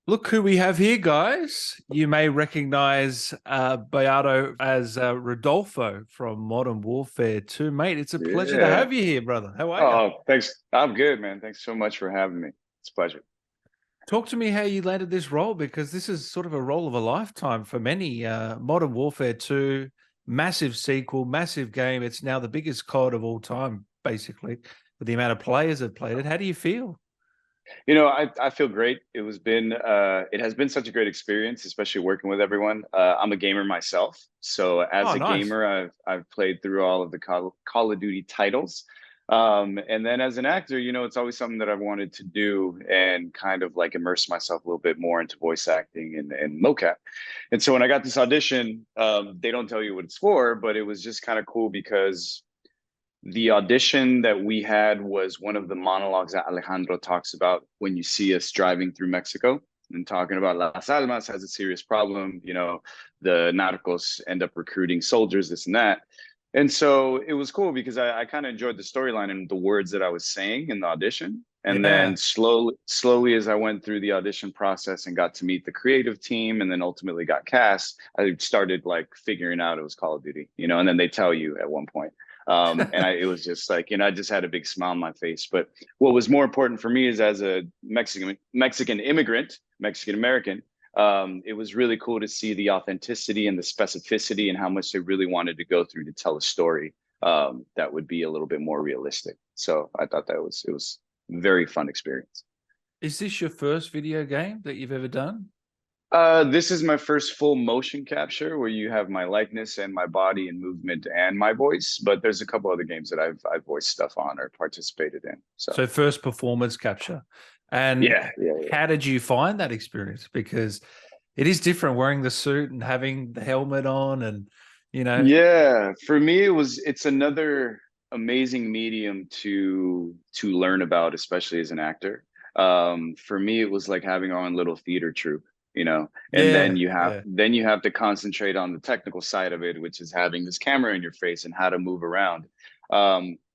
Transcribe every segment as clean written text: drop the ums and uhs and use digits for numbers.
Look who we have here, guys. You may recognize Bayardo as Rodolfo from Modern Warfare 2. Mate, it's a pleasure to Yeah. have you here, brother. How are you? Oh, thanks. I'm good, man. Thanks so much for having me. It's a pleasure. Talk to me how you landed this role, because this is sort of a role of a lifetime for many. Modern Warfare 2, massive sequel, massive game. It's now the biggest COD of all time, basically, with the amount of players that played it. How do you feel? I feel great. It has been such a great experience, especially working with everyone. I'm a gamer myself, so as Oh, a nice. gamer, I've played through all of the Call of Duty titles. And then as an actor, it's always something that I've wanted to do and kind of like immerse myself a little bit more into voice acting and mocap. And so when I got this audition, they don't tell you what it's for, but it was just kind of cool because the audition that we had was one of the monologues that Alejandro talks about when you see us driving through Mexico and talking about Las Almas has a serious problem. The narcos end up recruiting soldiers, this and that. And so it was cool because I kind of enjoyed the storyline and the words that I was saying in the audition. And Yeah. then slowly as I went through the audition process and got to meet the creative team and then ultimately got cast, I started like figuring out it was Call of Duty, and then they tell you at one point. It was just like, I just had a big smile on my face. But what was more important for me is as a Mexican immigrant, Mexican American, it was really cool to see the authenticity and the specificity and how much they really wanted to go through to tell a story that would be a little bit more realistic. So I thought that it was a very fun experience. Is this your first video game that you've ever done? This is my first full motion capture where you have my likeness and my body and movement and my voice. But there's a couple other games that I've voiced stuff on or participated in. So So first performance capture. And yeah, yeah, how did you find that experience? Because it is different wearing the suit and having the helmet on and, you know, yeah. For me, it's another amazing medium to learn about, especially as an actor. For me, it was like having our own little theater troupe, and then yeah, you have yeah. then you have to concentrate on the technical side of it, which is having this camera in your face and how to move around.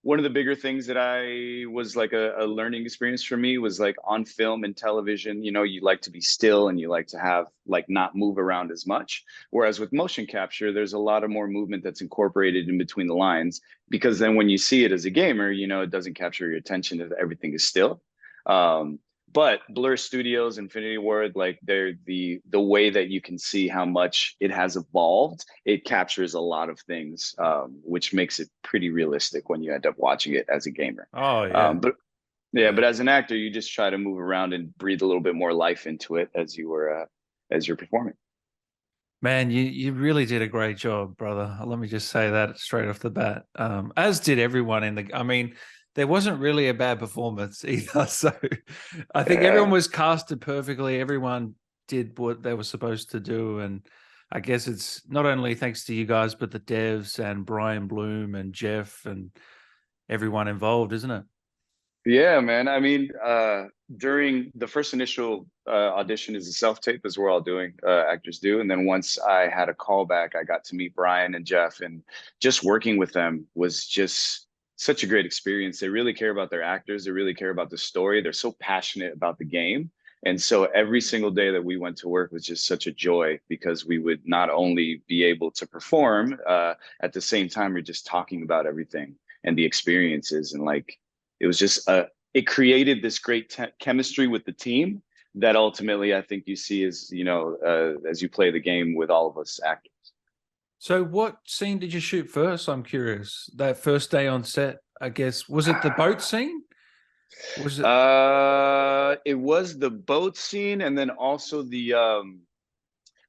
One of the bigger things that I was like a learning experience for me was like on film and television, you like to be still and you like to have like not move around as much. Whereas with motion capture, there's a lot of more movement that's incorporated in between the lines because then when you see it as a gamer, it doesn't capture your attention if everything is still. Um, but Blur Studios, Infinity Ward, like they're the way that you can see how much it has evolved, it captures a lot of things, which makes it pretty realistic when you end up watching it as a gamer. Oh, yeah, But yeah, yeah. but as an actor, you just try to move around and breathe a little bit more life into it as you're performing. Man, you really did a great job, brother. Let me just say that straight off the bat. As did everyone in the. I mean, there wasn't really a bad performance either. So, I think everyone Yeah. was casted perfectly. Everyone did what they were supposed to do, and I guess it's not only thanks to you guys, but the devs and Brian Bloom and Jeff and everyone involved, isn't it? Yeah, man. I mean, during the first initial audition is a self-tape, as we're all doing, actors do. And then once I had a callback, I got to meet Brian and Jeff, and just working with them was just such a great experience. They really care about their actors. They really care about the story. They're so passionate about the game. And so every single day that we went to work was just such a joy because we would not only be able to perform, at the same time, we're just talking about everything and the experiences and like it was just it created this great chemistry with the team that ultimately I think you see as you play the game with all of us actors. So, what scene did you shoot first? I'm curious. That first day on set, I guess, was it the boat scene? Was it? It was the boat scene, and then also the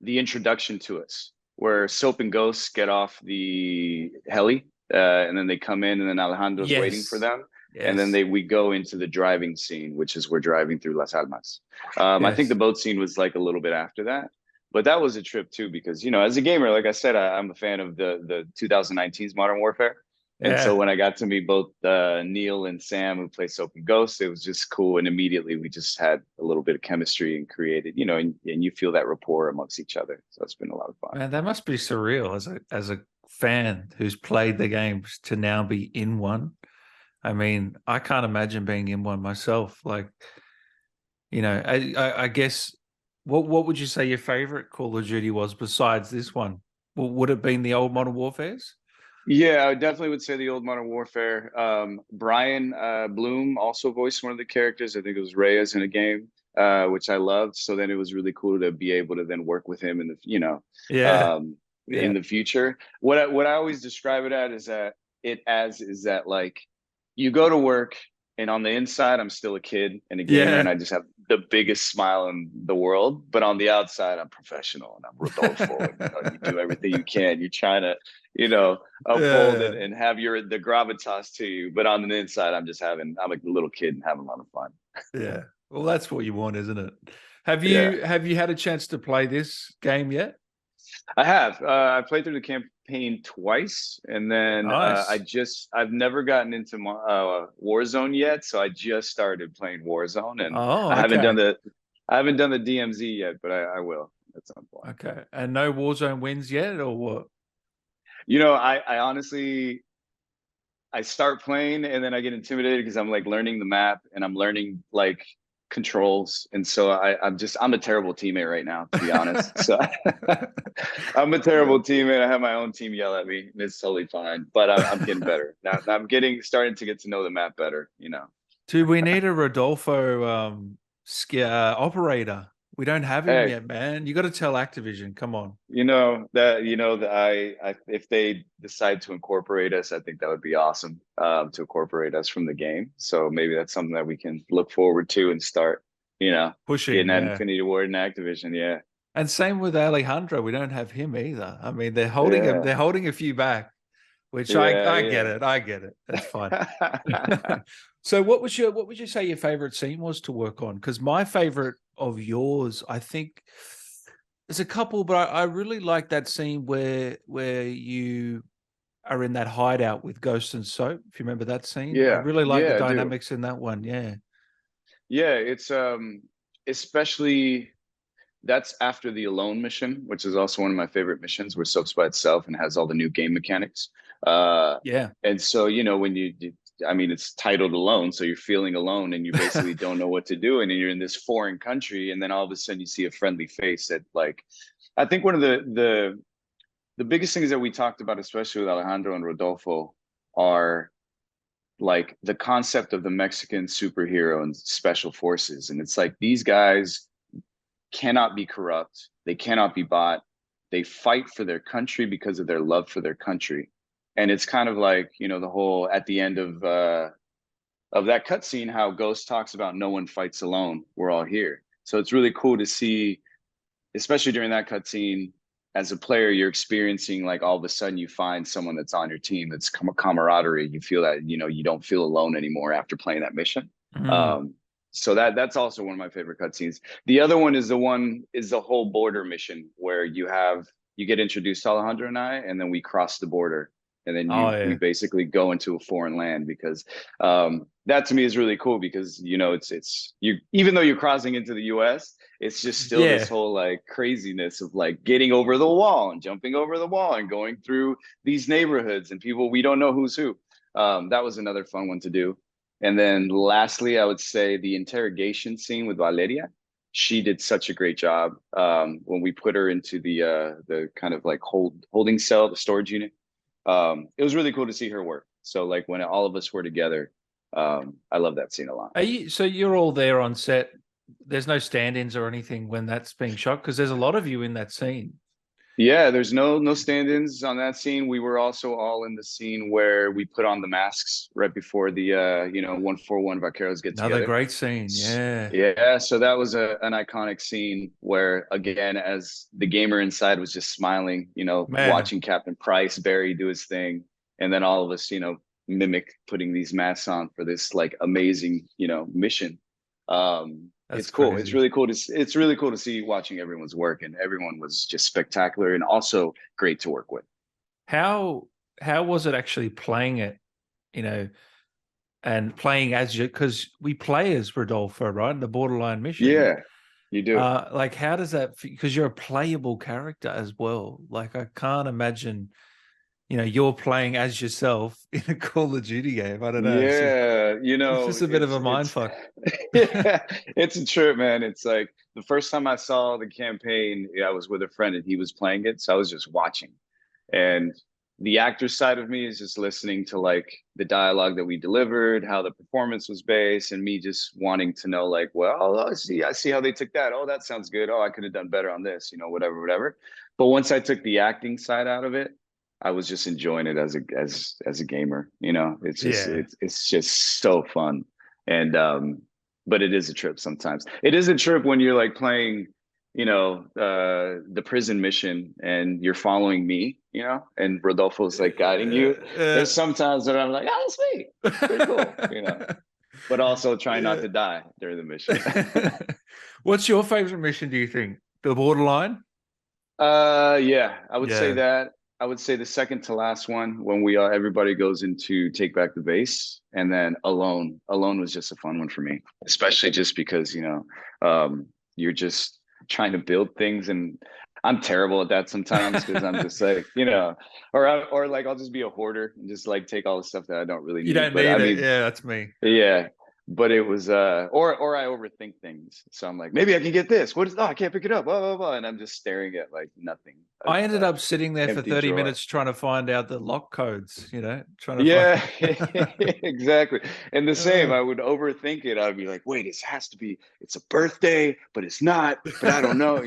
introduction to us, where Soap and Ghosts get off the heli, and then they come in, and then Alejandro's waiting for Yes. them, and then Yes. we go into the driving scene, which is we're driving through Las Almas. I think the Yes. boat scene was like a little bit after that, but that was a trip too because as a gamer, like I said, I'm a fan of the 2019's Modern Warfare. And so Yeah. when I got to meet both Neil and Sam, who play Soap and Ghost, it was just cool. And immediately we just had a little bit of chemistry and created, and you feel that rapport amongst each other. So it's been a lot of fun. Man, that must be surreal as a fan who's played the games to now be in one. I mean, I can't imagine being in one myself. Like, I guess What would you say your favorite Call of Duty was besides this one? Would it been the old Modern Warfares? Yeah, I definitely would say the old Modern Warfare. Brian Bloom also voiced one of the characters. I think it was Reyes in a game, which I loved. So then it was really cool to be able to then work with him in the, Yeah, um, in yeah, the future. What I always describe it at is that like you go to work and on the inside I'm still a kid and a gamer and yeah. I just have the biggest smile in the world, but on the outside I'm professional and I'm Rodolfo and you do everything you can. You're trying to, uphold Yeah, and have the gravitas to you, but on the inside I'm a little kid and having a lot of fun. yeah. Well, that's what you want, isn't it? Have Yeah. you have you had a chance to play this game yet? I have. I played through the campaign twice, and then Nice. I've never gotten into Warzone yet, so I just started playing Warzone, and Oh, I haven't done okay. the I haven't done the DMZ yet, but I will at some point. Okay. And no Warzone wins yet, or what? I honestly I start playing and then I get intimidated because I'm like learning the map and I'm learning like controls, and so I'm a terrible teammate right now, to be honest. So I'm a terrible teammate. I have my own team yell at me, and it's totally fine. But I'm getting better now. I'm starting to get to know the map better. Do we need a Rodolfo operator? We don't have him Hey, yet, man. You got to tell Activision. Come on. that I if they decide to incorporate us, I think that would be awesome. To incorporate us from the game. So maybe that's something that we can look forward to and start. Pushing, Getting that yeah. Infinity Ward in Activision. Yeah, And same with Alejandro. We don't have him either. I mean, they're holding him. They're yeah, holding a few back, which I get yeah, it. I get it. That's fine. yeah. So what would you say your favorite scene was to work on? Because my favorite of yours, I think there's a couple, but I really like that scene where you are in that hideout with Ghost and Soap. If you remember that scene, I Yeah, really like the yeah, I do. dynamics in that one. Yeah. Yeah, it's especially that's after the Alone mission, which is also one of my favorite missions where Soaps by itself and has all the new game mechanics. Uh Yeah. and so when I mean it's titled Alone, so you're feeling alone and you basically don't know what to do, and then you're in this foreign country, and then all of a sudden you see a friendly face that like I think one of the biggest things that we talked about, especially with Alejandro and Rodolfo, are like the concept of the Mexican superhero and special forces. And it's like these guys cannot be corrupt, they cannot be bought. They fight for their country because of their love for their country. And it's kind of like, the whole at the end of that cutscene, how Ghost talks about no one fights alone. We're all here. So it's really cool to see, especially during that cutscene, as a player, you're experiencing like all of a sudden you find someone that's on your team that's camaraderie. You feel that you don't feel alone anymore after playing that mission. Mm. So that's also one of my favorite cutscenes. The other one is the whole border mission where you get introduced to Alejandro and I, and then we cross the border, and then Oh we yeah. basically go into a foreign land because that to me is really cool because it's you, even though you're crossing into the US, it's just still this Yeah. whole like craziness of like getting over the wall and jumping over the wall and going through these neighborhoods and people we don't know who's who. That was another fun one to do. And then lastly, I would say the interrogation scene with Valeria. She did such a great job when we put her into the kind of like holding cell, the storage unit. It was really cool to see her work. So like when all of us were together, I love that scene a lot. So you're all there on set. There's no stand-ins or anything when that's being shot because there's a lot of you in that scene. Yeah, there's no stand-ins on that scene. We were also all in the scene where we put on the masks right before the 141 Vaqueros get Another together. great scene. Yeah. Yeah, so that was an iconic scene where again, as the gamer inside was just smiling, Man, watching Captain Price, Barry do his thing, and then all of us, mimic putting these masks on for this like amazing, mission. that's It's cool. It's crazy. really cool it's really cool to see watching everyone's work, and everyone was just spectacular and also great to work with. How how was it actually playing it, you know, and playing as you because we play as Rodolfo, right? In the borderline mission. Yeah, you do. Like how does that because you're a playable character as well. Like I can't imagine you're playing as yourself in a Call of Duty game. I don't know. Yeah, It's just a bit of a mind fuck. yeah, it's a trip, man. It's like the first time I saw the campaign, I was with a friend and he was playing it, so I was just watching. And the actor side of me is just listening to like the dialogue that we delivered, how the performance was based, and me just wanting to know, like, well, I see how they took that. Oh, that sounds good. Oh, I could have done better on this, whatever, whatever. But once I took the acting side out of it, I was just enjoying it as a gamer. It's just Yeah. it's just so fun. And but it is a trip sometimes. It is a trip when you're like playing, the prison mission and you're following me, and Rodolfo's like guiding you. There's sometimes that I'm like, oh, that's me. It's pretty cool. But also try not to die during the mission. What's your favorite mission, do you think? The Borderline? Yeah, I would say Yeah. that. I would say the second to last one when everybody goes into take back the base, and then Alone. Alone was just a fun one for me, especially just because you're just trying to build things, and I'm terrible at that sometimes because I'm just like or like I'll just be a hoarder and just like take all the stuff that I don't really You need. don't But need I it. mean, Yeah, that's me. yeah, but it was or I overthink things. So I'm like, maybe I can get this. What is I can't pick it up, blah blah blah. And I'm just staring at like nothing. I ended up sitting there for Empty 30 drawer. minutes trying to find out the lock codes, trying to Yeah, find exactly. And the same, I would overthink it. I'd be like, wait, it's a birthday, but it's not, but I don't know.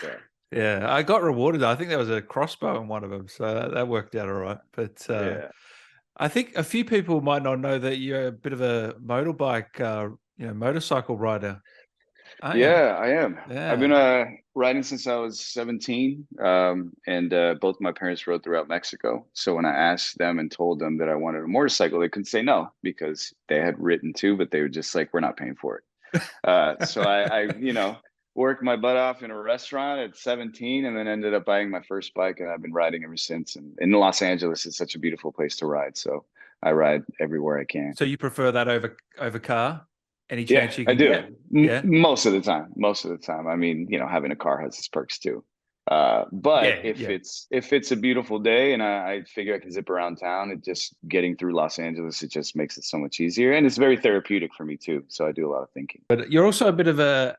So, Yeah, I got rewarded. I think there was a crossbow in one of them, so that worked out all right. But yeah. I think a few people might not know that you're a bit of a motorbike, motorcycle rider, aren't you? Yeah, I am. I've been Yeah. riding since I was 17. And both my parents rode throughout Mexico. So when I asked them and told them that I wanted a motorcycle, they couldn't say no because they had written too, but they were just like, we're not paying for it. So I worked my butt off in a restaurant at 17 and then ended up buying my first bike, and I've been riding ever since. And in Los Angeles, it's such a beautiful place to ride. So I ride everywhere I can. So you prefer that over car? Any Yeah, chance you I can do. get? Yeah. Most of the time. Most of the time. I mean, having a car has its perks too. But Yeah, if yeah. it's a beautiful day and I figure I can zip around town, it just getting through Los Angeles, it just makes it so much easier. And it's very therapeutic for me too. So I do a lot of thinking. But you're also a bit of a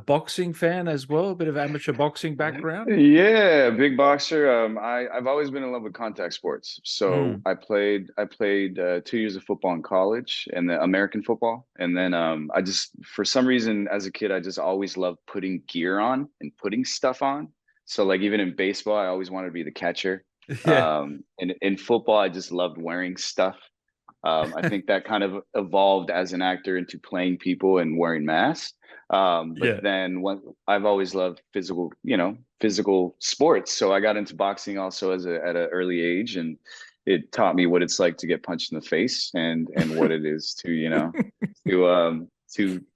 boxing fan as well, a bit of amateur boxing background. Yeah, big boxer. I've always been in love with contact sports. So Mm. I played 2 years of football in college and the American football, and then I just for some reason as a kid I just always loved putting gear on and putting stuff on. So like even in baseball, I always wanted to be the catcher. Yeah. And in football, I just loved wearing stuff. I think that kind of evolved as an actor into playing people and wearing masks. But Yeah. then I've always loved physical sports. So I got into boxing also at an early age, and it taught me what it's like to get punched in the face and what it is to,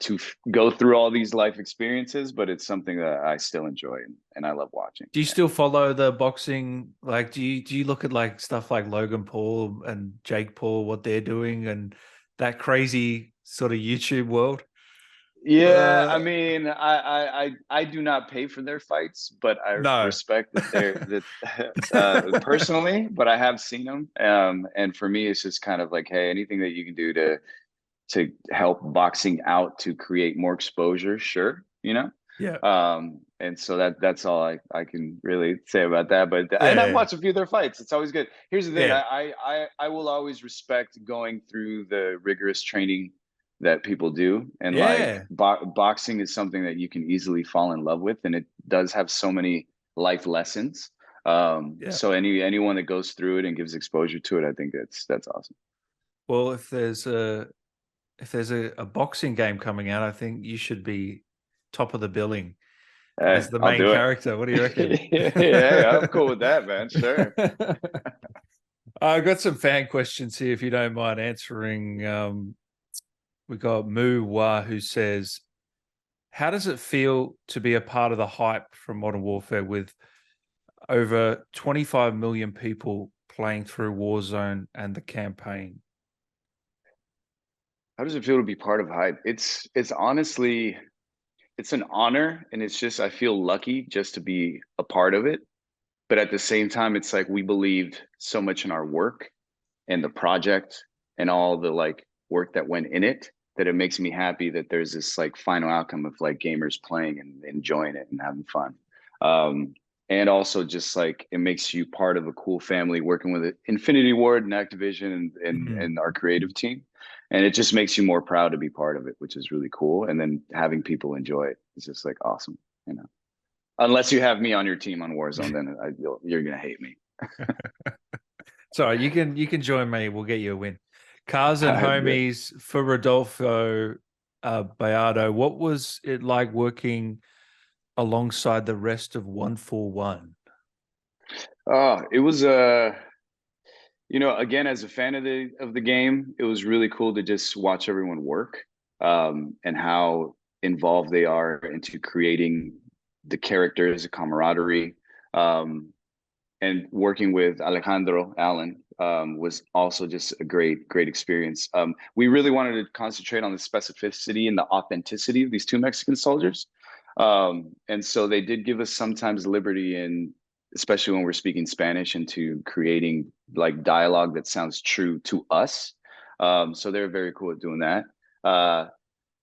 to go through all these life experiences. But it's something that I still enjoy and I love watching. Do you Yeah. still follow the boxing? Like, do you look at like stuff like Logan Paul and Jake Paul, what they're doing, and that crazy sort of YouTube world? Yeah, I mean, I do not pay for their fights, but I No. respect that personally, but I have seen them. And for me, it's just kind of like, hey, anything that you can do to help boxing out to create more exposure, sure, Yeah. And so that's all I can really say about that. But and I've Yeah. watched a few of their fights. It's always good. Here's the thing: Yeah. I will always respect going through the rigorous training that people do, and like Yeah. boxing is something that you can easily fall in love with, and it does have so many life lessons. Yeah. So anyone that goes through it and gives exposure to it, I think that's awesome. Well, if there's a boxing game coming out, I think you should be top of the billing Hey, as the I'll main do it. character. What do you reckon? Yeah, I'm cool with that, man. Sure. I got some fan questions here, if you don't mind answering. We got Moo Wah, who says, how does it feel to be a part of the hype from Modern Warfare with over 25 million people playing through Warzone and the campaign? How does it feel to be part of Hype? It's honestly it's an honor, and it's just I feel lucky just to be a part of it. but at the same time, it's like we believed so much in our work and the project and all the like work that went in it, that it makes me happy that there's this like final outcome of like gamers playing and enjoying it and having fun. And also just like it makes you part of a cool family working with Infinity Ward and Activision and our creative team. And it just makes you more proud to be part of it, which is really cool. And then having people enjoy it is just like awesome, you know. Unless you have me on your team on Warzone, then you're gonna hate me. So you can join me. We'll get you a win. Cars and Homies for Rodolfo Bayardo. What was it like working alongside the rest of 141? Oh, it was you know, again, as a fan of the game, it was really cool to just watch everyone work, and how involved they are into creating the characters, the camaraderie, and working with Alejandro, Alain, was also just a great experience. We really wanted to concentrate on the specificity and the authenticity of these two Mexican soldiers. And so they did give us sometimes liberty in, especially when we're speaking Spanish, into creating like dialogue that sounds true to us. So they're very cool at doing that.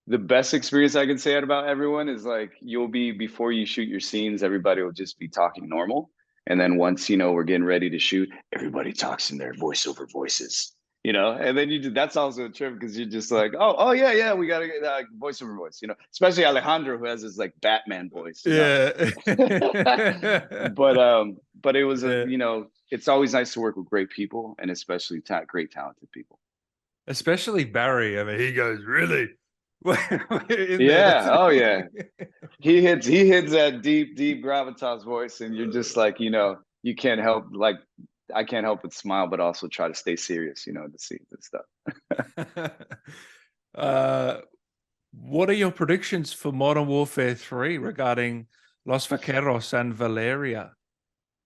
The best experience I can say about everyone is like, you'll be, before you shoot your scenes, everybody will just be talking normal. And then once, you know, we're getting ready to shoot, everybody talks in their voiceover voices, you know, and then that's also a trip because you're just like, oh yeah, we got to get voiceover voice, you know, especially Alejandro, who has this like Batman voice. Yeah. But it was, you know, it's always nice to work with great people, and especially great talented people. Especially Barry. I mean, he goes, really? Yeah. Oh yeah. He hits that deep gravitas voice, and you're just like, you know, you can't help, like, I can't help but smile, but also try to stay serious, you know, to see this stuff. What are your predictions for Modern Warfare 3 regarding Los Vaqueros and Valeria?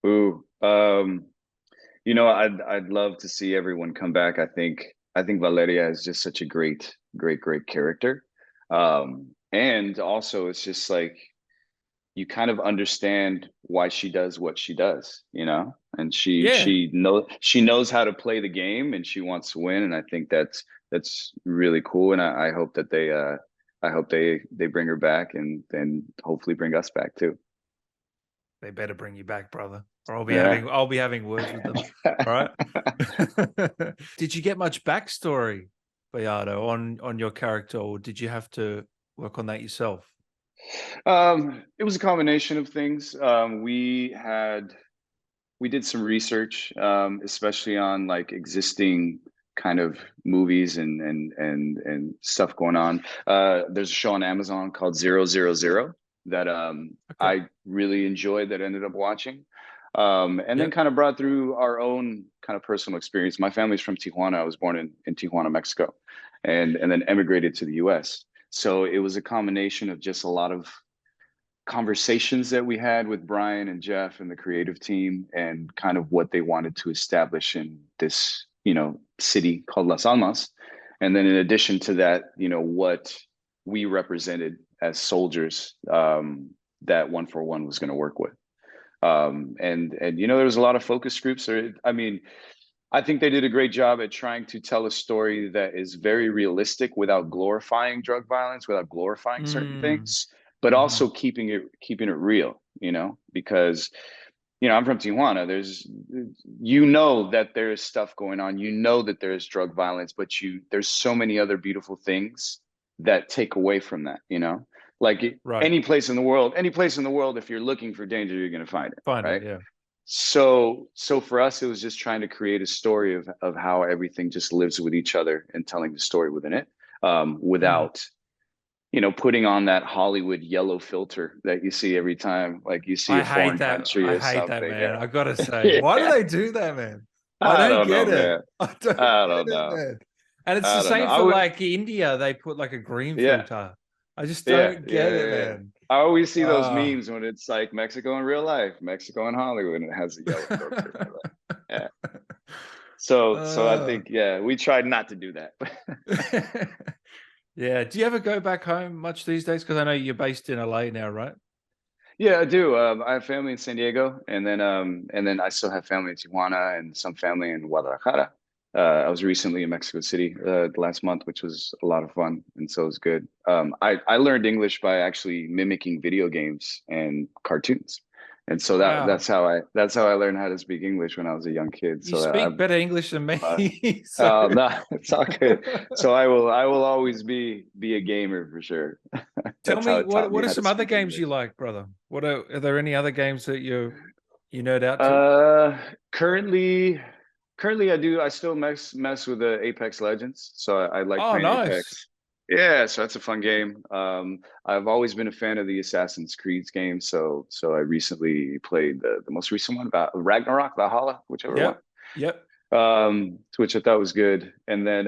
Ooh, you know, I'd love to see everyone come back. I think Valeria is just such a great character. And also it's just like, you kind of understand why she does what she does, you know, and she knows how to play the game, and she wants to win. And I think that's really cool. And I hope that they bring her back, and then hopefully bring us back too. They better bring you back, brother, or I'll be having words with them. All right. Did you get much backstory, Bayardo, on your character, or did you have to work on that yourself? It was a combination of things. We did some research, especially on like existing kind of movies and stuff going on. There's a show on Amazon called 000 that I really enjoyed, that I ended up watching. And then kind of brought through our own kind of personal experience. My family's from Tijuana. I was born in Tijuana, Mexico, and then emigrated to the US. So it was a combination of just a lot of conversations that we had with Brian and Jeff and the creative team, and kind of what they wanted to establish in this, you know, city called Las Almas. And then in addition to that, you know, what we represented as soldiers, that 141 was going to work with. And you know, there was a lot of focus groups. I mean, I think they did a great job at trying to tell a story that is very realistic without glorifying drug violence, without glorifying certain things, but also keeping it real, you know, because, you know, I'm from Tijuana. You know, that there's stuff going on, you know, that there's drug violence, but there's so many other beautiful things that take away from that, you know, like any place in the world, if you're looking for danger, you're going to find it. Right? Yeah. So for us, it was just trying to create a story of how everything just lives with each other, and telling the story within it, without, you know, putting on that Hollywood yellow filter that you see every time, like you see a foreign country or something. I hate that, man. I gotta say, why do they do that, man? I don't get it. Man. I don't know. Man. And it's the same for like India. They put like a green filter. I just don't get it, man. I always see those memes when it's like Mexico in real life, Mexico in Hollywood, and it has a yellow filter. Yeah. So I think, we tried not to do that. Yeah. Do you ever go back home much these days? Because I know you're based in LA now, right? Yeah, I do. I have family in San Diego, and then I still have family in Tijuana and some family in Guadalajara. I was recently in Mexico City last month, which was a lot of fun, and so it was good. I learned English by actually mimicking video games and cartoons, and so Wow. that's how I learned how to speak English when I was a young kid. You So speak I've better English than uh, me. So no, it's all good. So I will always be a gamer for sure. tell That's how me, it taught what me are how to some other speak games English. you like, brother? Are there any other games that you nerd out to? Uh, currently, I still mess with the Apex Legends, so I like Oh, playing nice. Apex. Yeah, so that's a fun game. I've always been a fan of the Assassin's Creed games, so I recently played the most recent one about Ragnarok, Valhalla, whichever one. Yep. Yep. Which I thought was good. And then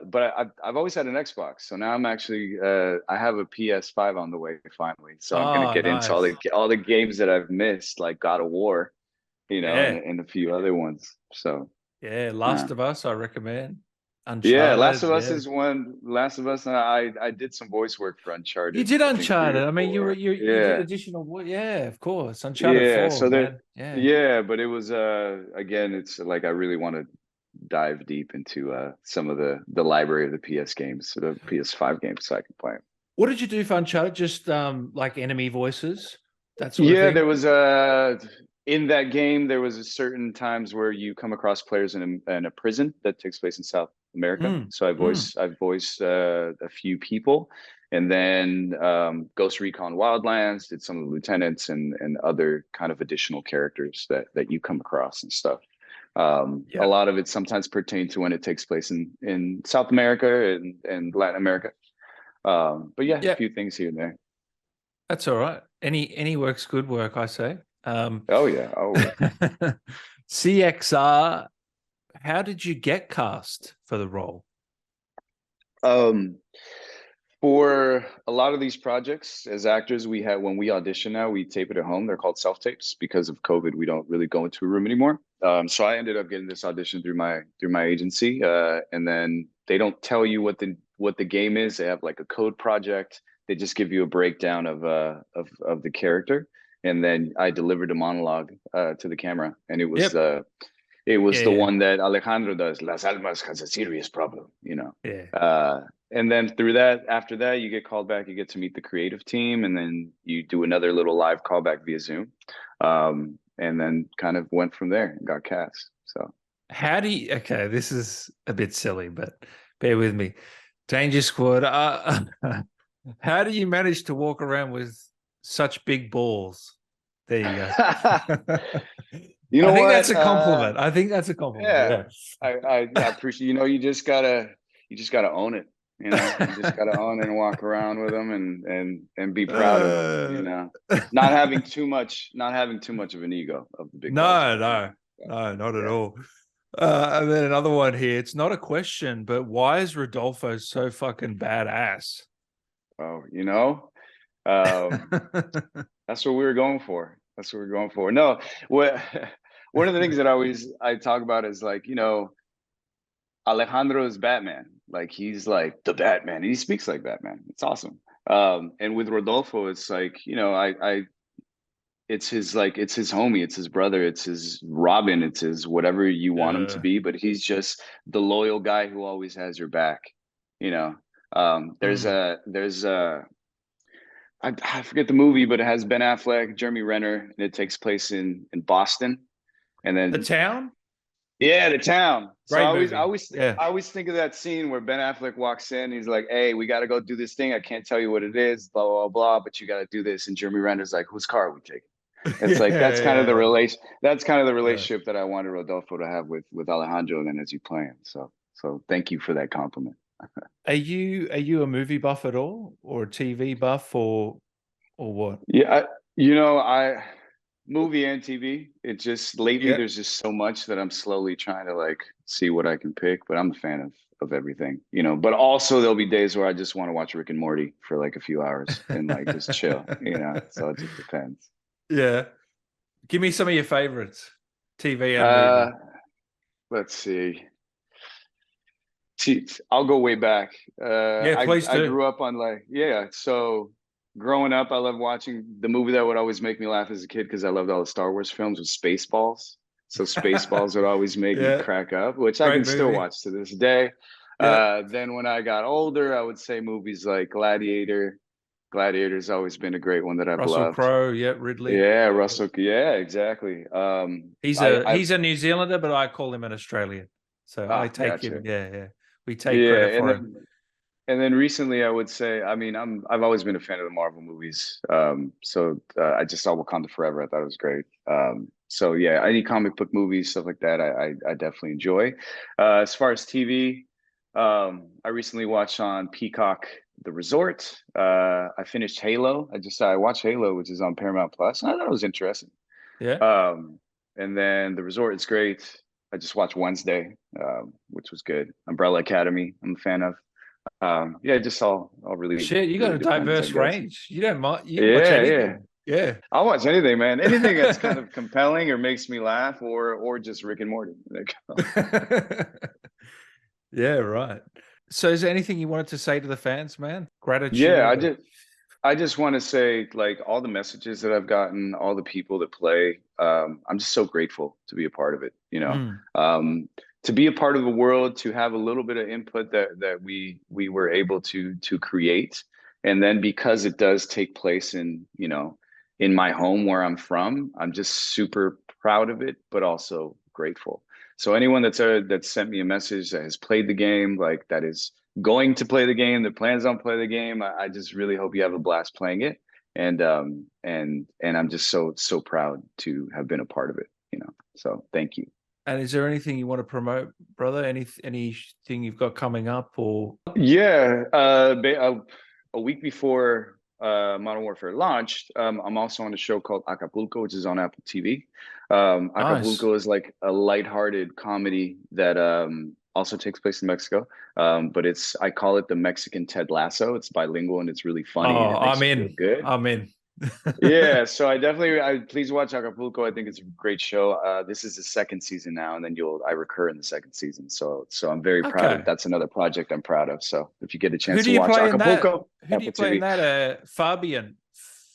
but I've always had an Xbox, so now I'm actually I have a PS5 on the way finally. So I'm gonna Oh, get into nice. all the games that I've missed, like God of War, you know, Yeah. and a few other ones. So Yeah. uh, Last of Us, I recommend. yeah, Last Uncharted. of Us Yeah. is one. Last of Us, and I did some voice work for You Uncharted, did I think three Uncharted. or I mean, four. you did Yeah, additional. Yeah, of course. Uncharted yeah. 4, So there, man. Yeah. yeah, but it was again, it's like I really want to dive deep into some of the library of the PS games, so the PS5 games, so I can play 'em. What did you do for Uncharted? Just like enemy voices, that sort of Yeah, thing. there was in that game there was a certain times where you come across players in a prison that takes place in South America. Mm, So mm. I voiced a few people, and then Ghost Recon Wildlands did some of the lieutenants and other kind of additional characters that you come across and stuff. A Yep. lot of it sometimes pertains to when it takes place in South America and Latin America. But yeah, a Yep. few things here and there. That's all right. Any work's good work, I say. Oh yeah, always. CXR, how did you get cast for the role? Um, for a lot of these projects, as actors, we have when we audition now, we tape it at home. They're called self tapes because of COVID. We don't really go into a room anymore. So I ended up getting this audition through my agency, and then they don't tell you what the game is. They have like a code project. They just give you a breakdown of the character, and then I delivered a monologue to the camera, and Yep. it was the Yeah. one that Alejandro does. Las Almas has a serious problem, you know. Yeah. And then through that, after that, you get called back. You get to meet the creative team, and then you do another little live callback via Zoom, and then kind of went from there and got cast. So How do you, okay, this is a bit silly, but bear with me. Danger Squad, how do you manage to walk around with such big balls? There you go. you I know think that's what? a compliment. I think that's a compliment. Yeah, Yeah. I appreciate. You know, you just gotta own it. You know, you just gotta own it and walk around with them and be proud of them. You Uh, know, not having too much of an ego of the big balls. no, You no, know, no, not at yeah. all. And then another one here. It's not a question, but why is Rodolfo so fucking badass? Oh, you know, um, that's what we were going for. That's what we're going for. No, what one of the things that I talk about is like, you know, Alejandro is Batman. Like he's like the Batman. And he speaks like Batman. It's awesome. And with Rodolfo, it's like, you know, it's his like it's his homie, it's his brother, it's his Robin, it's his whatever you want him to uh, be, but he's just the loyal guy who always has your back, you know. mm. There's a I forget the movie, but it has Ben Affleck, Jeremy Renner, and it takes place in Boston. And The then Town? yeah, the town. So Great movie. Yeah. I always think of that scene where Ben Affleck walks in. He's like, "Hey, we got to go do this thing. I can't tell you what it is, blah blah blah, but you got to do this." And Jeremy Renner's like, "Whose car are we taking?" It's like Yeah, yeah, that's kind of the yeah. relationship that I wanted Rodolfo to have with Alejandro, and then as you play him. So thank you for that compliment. Are you a movie buff at all, or a TV buff, or what? Yeah, you know, I movie and TV. It just lately Yeah. there's just so much that I'm slowly trying to like see what I can pick, but I'm a fan of everything, you know. But also there'll be days where I just want to watch Rick and Morty for like a few hours and like just chill, you know. So it just depends. Yeah. Give me some of your favorites, TV and Uh movie. let's see. I'll go way back. Yeah, please I do. grew up on like yeah, so growing up, I loved watching the movie that would always make me laugh as a kid because I loved all the Star Wars films was Spaceballs. So Spaceballs would always make me Yeah, crack up, which I can great still movie. watch to this day. Yeah, Then when I got older, I would say movies like Gladiator. Gladiator's always been a great one that I've Russell loved. Crowe. Yeah, Ridley. Yeah, Yeah. Russell. Yeah, exactly. He's I a I he's a New Zealander, but I call him an Australian. So I take gotcha. him. Yeah, yeah. We take Yeah, credit for him. and then recently, I would say, I mean, I've always been a fan of the Marvel movies. So I just saw Wakanda Forever. I thought it was great. So yeah, any comic book movies, stuff like that, I definitely enjoy. As far as TV, I recently watched on Peacock The Resort. I finished Halo. I watched Halo, which is on Paramount Plus. I thought it was interesting. Yeah. Um, and then The Resort is great. I just watched Wednesday, which was good. Umbrella Academy, I'm a fan of. Yeah, just all really, Shit, you got really a depends, I diverse guess. range. You don't mind. You watch Yeah, yeah. anything. Yeah. I'll watch anything, man. Anything that's kind of compelling or makes me laugh, or just Rick and Morty. Like, Yeah, right. So is there anything you wanted to say to the fans, man? yeah, Gratitude. I just want to say, like, all the messages that I've gotten, all the people that play, I'm just so grateful to be a part of it, Mm, to be a part of the world, to have a little bit of input that we were able to create. And then because it does take place in my home where I'm from, I'm just super proud of it, but also grateful. So anyone that's sent me a message that has played the game, like that is going to play the game, that plans on play the game, I just really hope you have a blast playing it. And I'm just so proud to have been a part of it. So thank you. and is there anything you want to promote, brother? Anything you've got coming up or? Yeah, a week before Modern Warfare launched, I'm also on a show called Acapulco, which is on Apple TV. Nice. Acapulco is like a lighthearted comedy that also takes place in Mexico. But I call it the Mexican Ted Lasso. It's bilingual and it's really funny and Oh, it makes I'm you feel in. good. I'm in. Yeah, so I please watch Acapulco. I think it's a great show. This is the second season now, and then I recur in the second season. So I'm very proud of Okay. that's another project I'm proud of. So if you get a Who chance do to you watch play in that? Acapulco, Who do you Apple play in TV. that? Fabian.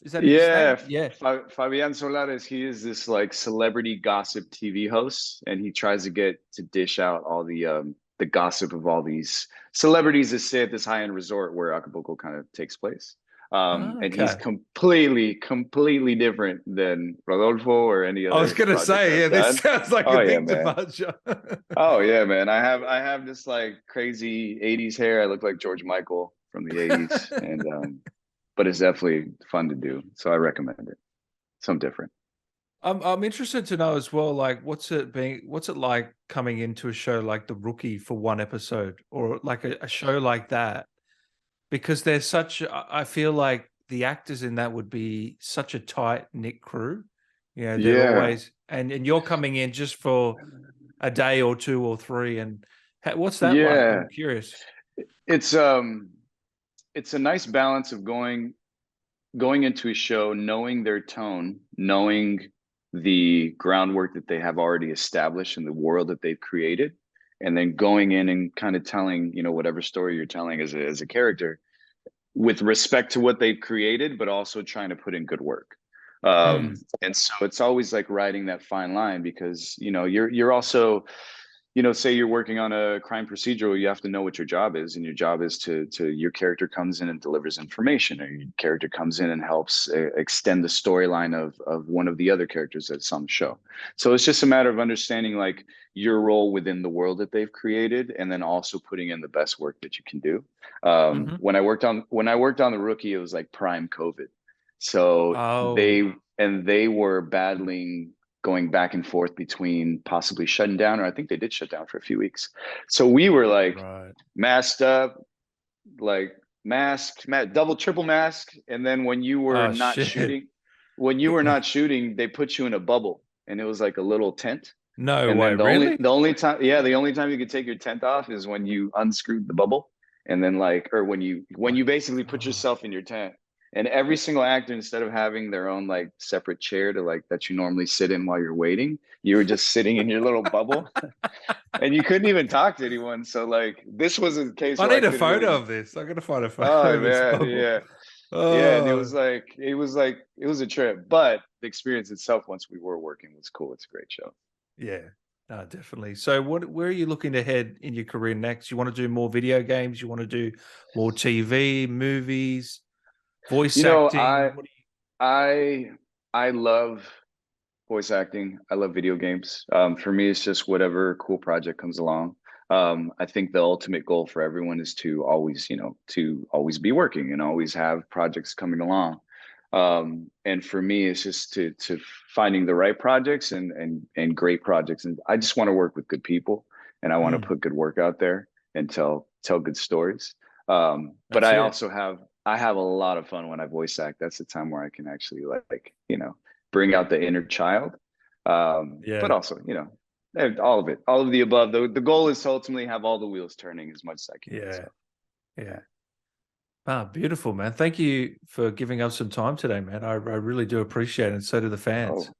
Is that his Yeah, name? Yeah. Fabian Solares, he is this like celebrity gossip TV host, and he tries to get to dish out all the gossip of all these celebrities that stay at this high-end resort where Acapulco kind of takes place. And he's Okay. completely different than Rodolfo or any I was other gonna project say, I've yeah, this done. sounds like a Oh yeah, big man. departure. Oh yeah, man. I have this like crazy 80s hair. I look like George Michael from the 80s. And but it's definitely fun to do. So I recommend it. Something different. I'm interested to know as well, like what's it like coming into a show like The Rookie for one episode or like a show like that? Because there's I feel like the actors in that would be such a tight knit crew. You know, they're Yeah. always and you're coming in just for a day or two or three. And what's that like? Yeah. I'm curious. It's um it's a nice balance of going into a show, knowing their tone, knowing the groundwork that they have already established in the world that they've created, and then going in and kind of telling, whatever story you're telling as a character with respect to what they've created, but also trying to put in good work. Mm, And so it's always like riding that fine line because, you're also, say you're working on a crime procedural, you have to know what your job is, and your job is to your character comes in and delivers information, or your character comes in and helps extend the storyline of one of the other characters that's on the show. So it's just a matter of understanding like your role within the world that they've created, and then also putting in the best work that you can do. hmm When I worked on the Rookie, it was like prime COVID, so Oh, they were battling going back and forth between possibly shutting down, or I think they did shut down for a few weeks. So we were like right. masked up, like double, triple mask. And then Oh shit. when you were not shooting, they put you in a bubble and it was like a little tent. No And way, then really? the only time you could take your tent off is when you unscrewed the bubble. And then or when My you basically put God. yourself in your tent, and every single actor, instead of having their own like separate chair to like that you normally sit in while you're waiting, you were just sitting in your little bubble and you couldn't even talk to anyone. So like this was a case I where I need a couldn't photo really. of this. I gotta find a photo Oh of this man, bubble. yeah. Yeah, and Oh, it was a trip, but the experience itself, once we were working, was cool. It's a great show. yeah, no, definitely. So, where are you looking to head in your career next? You want to do more video games? You want to do more TV, movies, You voice know, acting? What do I I love voice acting. I love video games. For me, it's just whatever cool project comes along. I think the ultimate goal for everyone is to always, to always be working and always have projects coming along. And for me, it's just to finding the right projects and great projects. And I just want to work with good people, and I want to you? put good work out there and tell good stories. But That's I it. also have a lot of fun when I voice act. That's the time where I can actually bring out the inner child. But Yeah, also, all of it, all of the above. The goal is to ultimately have all the wheels turning as much as I can. yeah, So yeah. yeah. Ah, beautiful, man. Thank you for giving us some time today, man. I really do appreciate it, and so do the fans. Oh,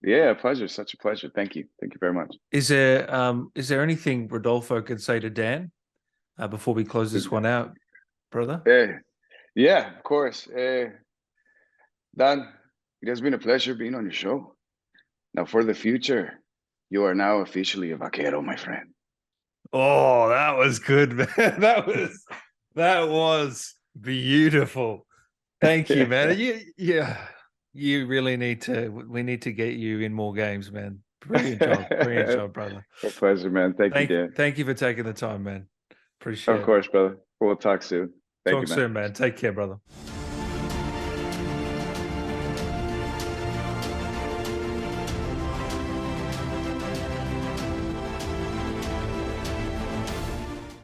yeah, pleasure. Such a pleasure. Thank you. Thank you very much. Is there anything Rodolfo could say to Dan before we close this one out, brother? Yeah, of course. Dan, it has been a pleasure being on your show. Now, for the future, you are now officially a vaquero, my friend. Oh, that was good, man. That was beautiful. Thank you, man. You really need to. We need to get you in more games, man. Brilliant job, brother. A pleasure, man. Thank you, Dan. Thank you for taking the time, man. Of Appreciate it. course, brother. We'll talk soon. Thank you, Talk man. soon, man. Take care, brother.